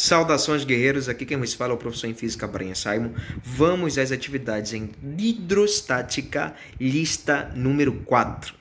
Saudações, guerreiros, aqui quem nos fala é o professor em Física Brian Simon. Vamos às atividades em hidrostática, lista número 4.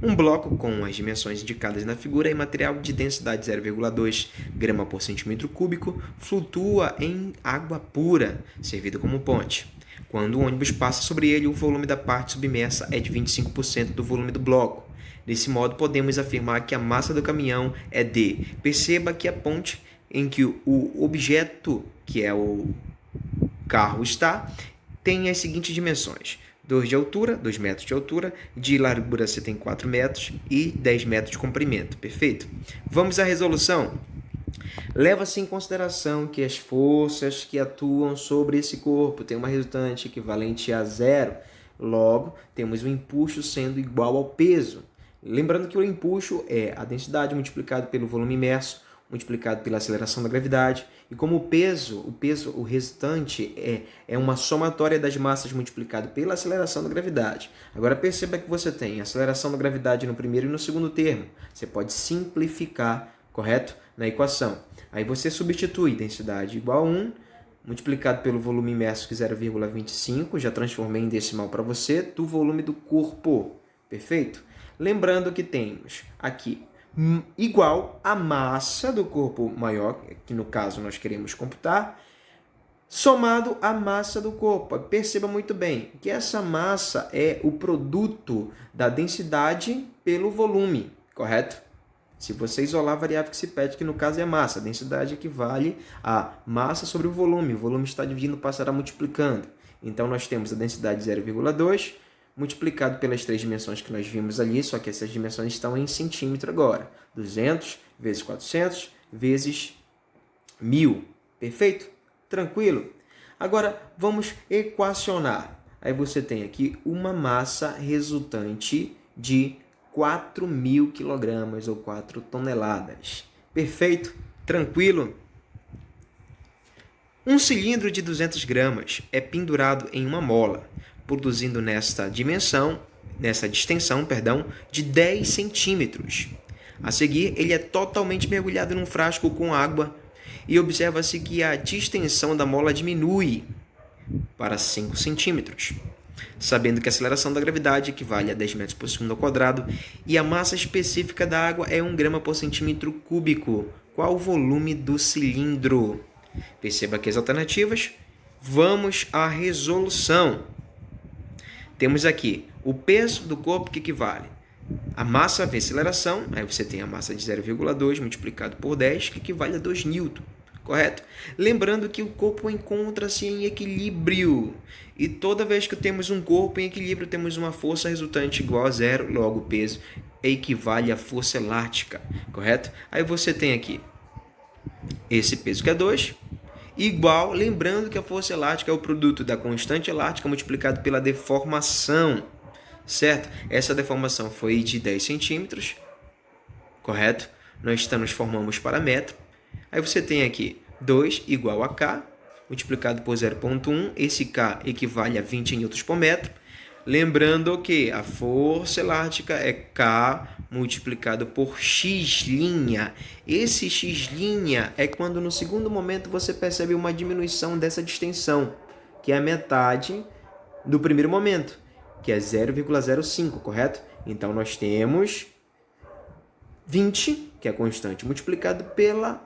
Um bloco com as dimensões indicadas na figura e material de densidade 0,2 grama por centímetro cúbico flutua em água pura, servido como ponte. Quando o ônibus passa sobre ele, o volume da parte submersa é de 25% do volume do bloco. Desse modo, podemos afirmar que a massa do caminhão é de... Perceba que a ponte em que o objeto, que é o carro, está, tem as seguintes dimensões: 2 de altura, 2 metros de altura, de largura você tem 4 metros e 10 metros de comprimento. Perfeito? Vamos à resolução. Leva-se em consideração que as forças que atuam sobre esse corpo têm uma resultante equivalente a zero. Logo, temos o empuxo sendo igual ao peso. Lembrando que o empuxo é a densidade multiplicado pelo volume imerso, multiplicado pela aceleração da gravidade, e como o resultante é uma somatória das massas multiplicado pela aceleração da gravidade. Agora perceba que você tem aceleração da gravidade no primeiro e no segundo termo. Você pode simplificar, correto? Na equação. Aí você substitui densidade igual a 1, multiplicado pelo volume imerso, que é 0,25, já transformei em decimal para você, do volume do corpo. Perfeito? Lembrando que temos aqui igual a massa do corpo maior, que no caso nós queremos computar, somado à massa do corpo. Perceba muito bem que essa massa é o produto da densidade pelo volume, correto? Se você isolar a variável que se pede, que no caso é a massa, a densidade equivale a massa sobre o volume está dividindo, passará multiplicando. Então nós temos a densidade 0,2 multiplicado pelas 3 dimensões que nós vimos ali, só que essas dimensões estão em centímetro agora. 200 vezes 400 vezes 1000. Perfeito? Tranquilo? Agora, vamos equacionar. Aí você tem aqui uma massa resultante de 4.000 quilogramas ou 4 toneladas. Perfeito? Tranquilo? Um cilindro de 200 gramas é pendurado em uma mola, produzindo nesta distensão, de 10 centímetros. A seguir, ele é totalmente mergulhado num frasco com água e observa-se que a distensão da mola diminui para 5 centímetros. Sabendo que a aceleração da gravidade equivale a 10 metros por segundo ao quadrado e a massa específica da água é 1 grama por centímetro cúbico, qual o volume do cilindro? Perceba aqui as alternativas. Vamos à resolução. Temos aqui o peso do corpo, que equivale a massa vezes aceleração. Aí você tem a massa de 0,2 multiplicado por 10, que equivale a 2 newton. Correto? Lembrando que o corpo encontra-se em equilíbrio. E toda vez que temos um corpo em equilíbrio, temos uma força resultante igual a zero. Logo, o peso equivale à força elástica. Correto? Aí você tem aqui esse peso, que é 2, igual, lembrando que a força elástica é o produto da constante elástica multiplicado pela deformação, certo? Essa deformação foi de 10 centímetros, correto? Nós transformamos para metro. Aí você tem aqui 2 igual a K, multiplicado por 0,1. Esse K equivale a 20 Nm por metro. Lembrando que a força elástica é K multiplicado por X'. Esse X' é quando no segundo momento você percebe uma diminuição dessa distensão, que é a metade do primeiro momento, que é 0,05, correto? Então nós temos 20, que é a constante, multiplicado pela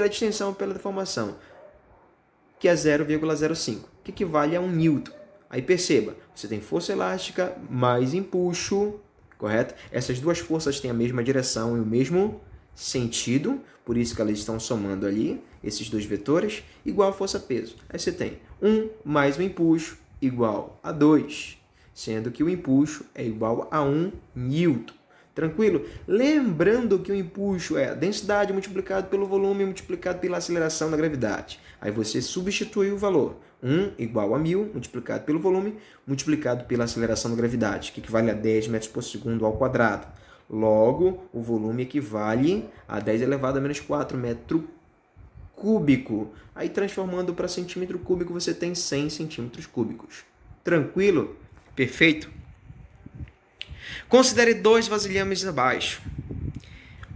distensão, pela deformação, que é 0,05, que equivale a 1 newton. Aí perceba, você tem força elástica mais empuxo, correto? Essas duas forças têm a mesma direção e o mesmo sentido, por isso que elas estão somando ali, esses dois vetores, igual a força-peso. Aí você tem 1 mais o empuxo igual a 2, sendo que o empuxo é igual a 1 newton. Tranquilo? Lembrando que o empuxo é a densidade multiplicado pelo volume multiplicado pela aceleração da gravidade. Aí você substitui o valor. 1 igual a 1000 multiplicado pelo volume multiplicado pela aceleração da gravidade, que equivale a 10 metros por segundo ao quadrado. Logo, o volume equivale a 10 elevado a menos 4 metro cúbico. Aí transformando para centímetro cúbico, você tem 100 centímetros cúbicos. Tranquilo? Perfeito? Considere 2 vasilhames abaixo.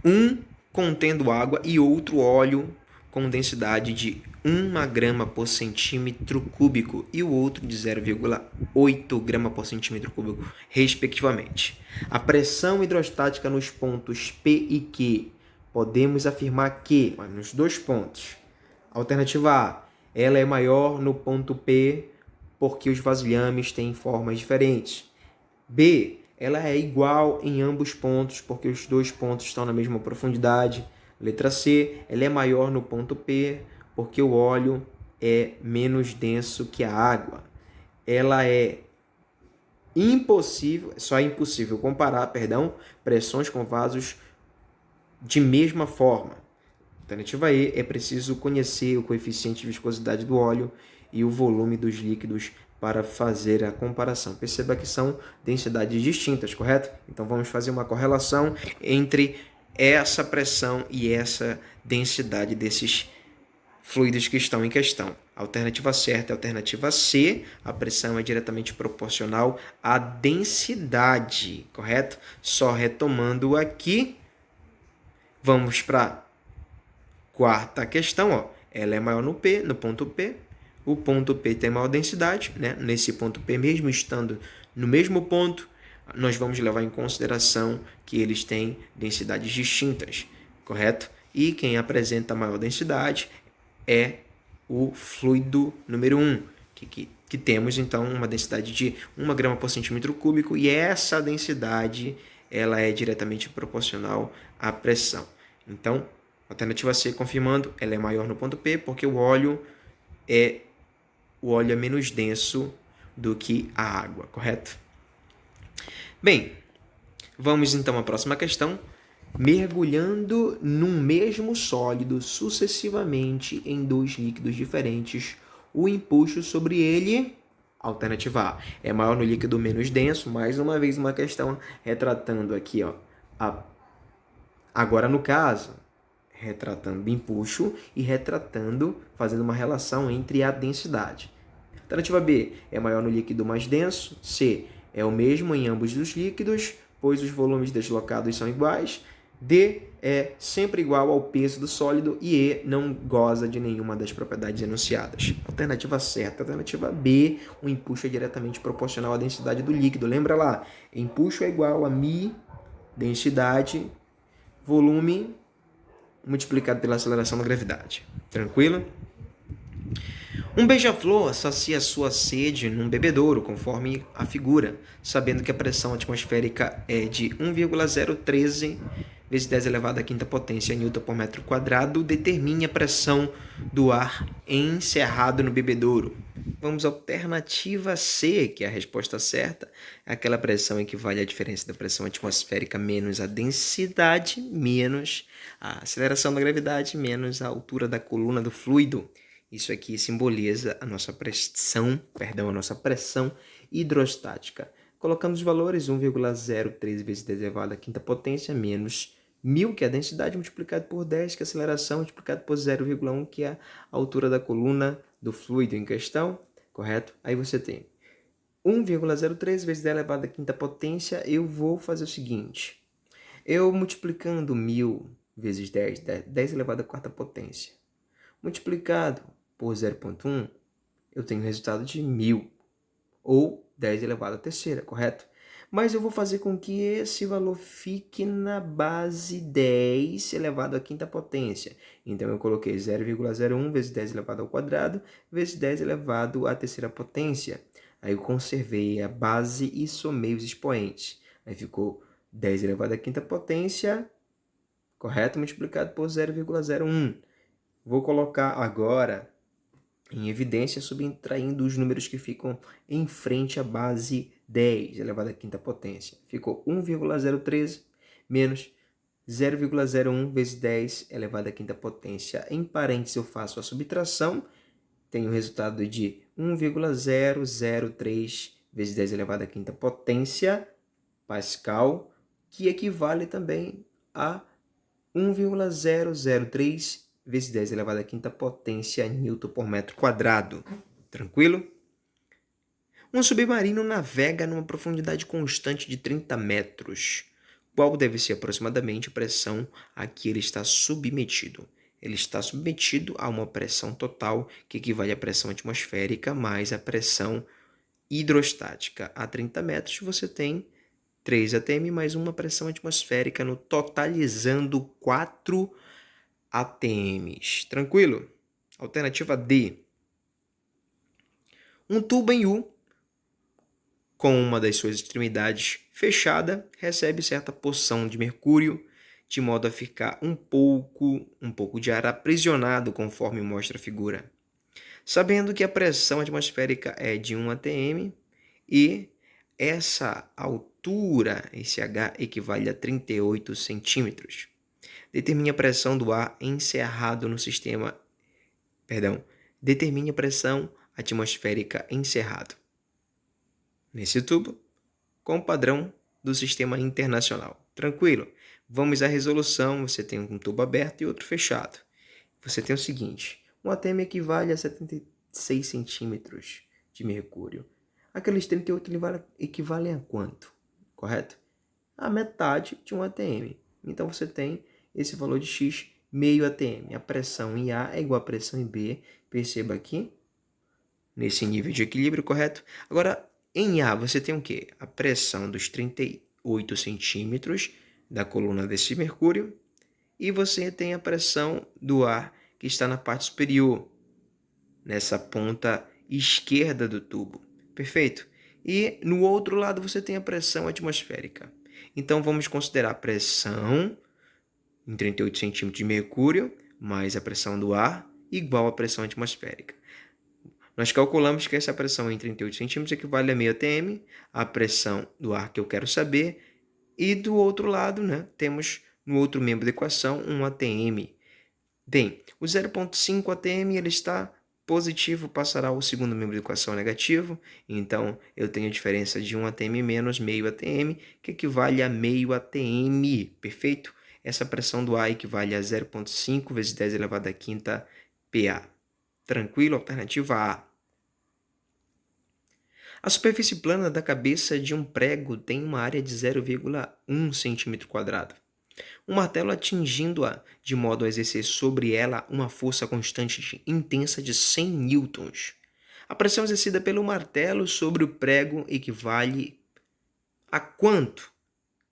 Um contendo água e outro óleo com densidade de 1 grama por centímetro cúbico e o outro de 0,8 grama por centímetro cúbico, respectivamente. A pressão hidrostática nos pontos P e Q, podemos afirmar que, nos dois pontos, alternativa A, ela é maior no ponto P porque os vasilhames têm formas diferentes. B, ela é igual em ambos pontos porque os dois pontos estão na mesma profundidade. Letra C, ela é maior no ponto P porque o óleo é menos denso que a água. Ela é impossível comparar, pressões com vasos de mesma forma. Alternativa E, é preciso conhecer o coeficiente de viscosidade do óleo e o volume dos líquidos para fazer a comparação. Perceba que são densidades distintas, correto? Então vamos fazer uma correlação entre essa pressão e essa densidade desses fluidos que estão em questão. A alternativa certa é a alternativa C, a pressão é diretamente proporcional à densidade, correto? Só retomando aqui, vamos para a quarta questão, ó. Ela é maior no ponto P. O ponto P tem maior densidade, né? Nesse ponto P, mesmo estando no mesmo ponto, nós vamos levar em consideração que eles têm densidades distintas, correto? E quem apresenta maior densidade é o fluido número 1, que temos então uma densidade de 1 grama por centímetro cúbico, e essa densidade ela é diretamente proporcional à pressão. Então, alternativa C, confirmando, ela é maior no ponto P porque o óleo é menos denso do que a água, correto? Bem, vamos então à próxima questão. Mergulhando num mesmo sólido sucessivamente em dois líquidos diferentes, o empuxo sobre ele, alternativa A, é maior no líquido menos denso. Mais uma vez uma questão retratando aqui, ó, agora no caso, retratando empuxo e fazendo uma relação entre a densidade. Alternativa B, é maior no líquido mais denso. C, é o mesmo em ambos os líquidos, pois os volumes deslocados são iguais. D, é sempre igual ao peso do sólido. E E, não goza de nenhuma das propriedades enunciadas. Alternativa certa, alternativa B, o empuxo é diretamente proporcional à densidade do líquido. Lembra lá, empuxo é igual a μ, densidade, volume, multiplicado pela aceleração da gravidade. Tranquilo? Um beija-flor sacia sua sede num bebedouro, conforme a figura, sabendo que a pressão atmosférica é de 1,013 vezes 10 elevado à quinta potência Newton por metro quadrado. Determine a pressão do ar encerrado no bebedouro. Vamos à alternativa C, que é a resposta certa. Aquela pressão equivale à diferença da pressão atmosférica menos a densidade, menos a aceleração da gravidade, menos a altura da coluna do fluido. Isso aqui simboliza a nossa pressão hidrostática. Colocando os valores, 1,03 vezes 10 elevado à quinta potência, menos 1.000, que é a densidade, multiplicado por 10, que é a aceleração, multiplicado por 0,1, que é a altura da coluna do fluido em questão, correto? Aí você tem 1,03 vezes 10 elevado à quinta potência. Eu vou fazer o seguinte, eu multiplicando 1.000 vezes 10 elevado à quarta potência, multiplicado por 0,1, eu tenho o resultado de 1.000, ou 10 elevado à terceira, correto? Mas eu vou fazer com que esse valor fique na base 10 elevado à quinta potência. Então, eu coloquei 0,01 vezes 10 elevado ao quadrado, vezes 10 elevado à terceira potência. Aí eu conservei a base e somei os expoentes. Aí ficou 10 elevado à quinta potência, correto? Multiplicado por 0,01. Vou colocar agora em evidência, subtraindo os números que ficam em frente à base 10 elevado à quinta potência. Ficou 1,013 menos 0,01 vezes 10 elevado à quinta potência. Em parênteses, eu faço a subtração. Tenho o resultado de 1,003 vezes 10 elevado à quinta potência Pascal, que equivale também a 1,003 vezes 10 elevado à quinta potência Newton por metro quadrado. Tranquilo? Um submarino navega numa profundidade constante de 30 metros. Qual deve ser aproximadamente a pressão a que ele está submetido? ele está submetido a uma pressão total, que equivale à pressão atmosférica mais a pressão hidrostática. A 30 metros você tem 3 atm mais uma pressão atmosférica, no totalizando 4 atms. Tranquilo? Alternativa D. Um tubo em U, com uma das suas extremidades fechada, recebe certa porção de mercúrio, de modo a ficar um pouco de ar aprisionado, conforme mostra a figura. Sabendo que a pressão atmosférica é de 1 atm e essa altura, esse H, equivale a 38 centímetros. Determine a pressão do ar encerrado no sistema... Determine a pressão atmosférica encerrado nesse tubo, com o padrão do sistema internacional. Tranquilo? Vamos à resolução. Você tem um tubo aberto e outro fechado. Você tem o seguinte: um atm equivale a 76 centímetros de mercúrio. Aqueles 38 equivalem a quanto? Correto? A metade de um atm. Então você tem esse valor de X, meio atm. A pressão em A é igual à pressão em B. Perceba aqui, nesse nível de equilíbrio, correto? Agora, em A, você tem o quê? A pressão dos 38 centímetros da coluna desse mercúrio. E você tem a pressão do ar que está na parte superior, nessa ponta esquerda do tubo. Perfeito? E no outro lado você tem a pressão atmosférica. Então vamos considerar a pressão em 38 centímetros de mercúrio mais a pressão do ar igual à pressão atmosférica. Nós calculamos que essa pressão em 38 centímetros equivale a meio atm, a pressão do ar que eu quero saber, e do outro lado, temos no outro membro da equação 1 atm. Bem, o 0,5 atm ele está positivo, passará ao segundo membro da equação negativo, então eu tenho a diferença de 1 atm menos meio atm, que equivale a meio atm, perfeito? Essa pressão do ar equivale a 0,5 vezes 10 elevado à quinta PA. Tranquilo? Alternativa A. A superfície plana da cabeça de um prego tem uma área de 0,1 cm². Um martelo atingindo-a de modo a exercer sobre ela uma força constante intensa de 100 newtons. A pressão exercida pelo martelo sobre o prego equivale a quanto?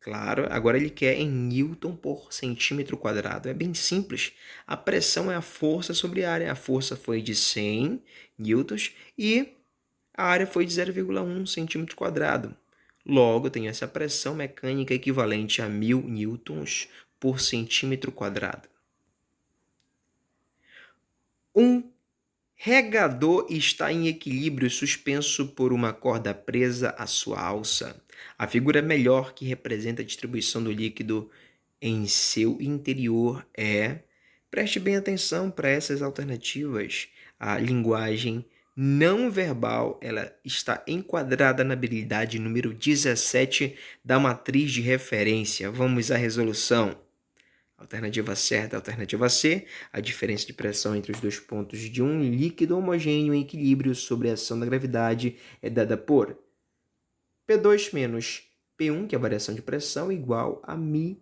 Claro, agora ele quer em newton por centímetro quadrado. É bem simples. A pressão é a força sobre a área. A força foi de 100 newtons e a área foi de 0,1 centímetro quadrado. Logo, eu tenho essa pressão mecânica equivalente a 1000 newtons por centímetro quadrado. Um regador está em equilíbrio suspenso por uma corda presa à sua alça. A figura melhor que representa a distribuição do líquido em seu interior é... Preste bem atenção para essas alternativas. A linguagem não verbal ela está enquadrada na habilidade número 17 da matriz de referência. Vamos à resolução. Alternativa certa, alternativa C. A diferença de pressão entre os dois pontos de um líquido homogêneo em equilíbrio sob a ação da gravidade é dada por P2 menos P1, que é a variação de pressão, igual a μgh.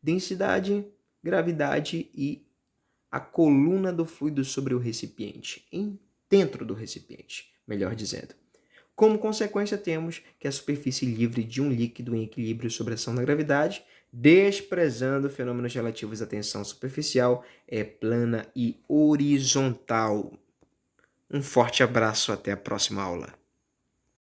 Densidade, gravidade e a coluna do fluido sobre o recipiente, dentro do recipiente, melhor dizendo. Como consequência, temos que a superfície livre de um líquido em equilíbrio sob a ação da gravidade, desprezando fenômenos relativos à tensão superficial, é plana e horizontal. Um forte abraço, até a próxima aula.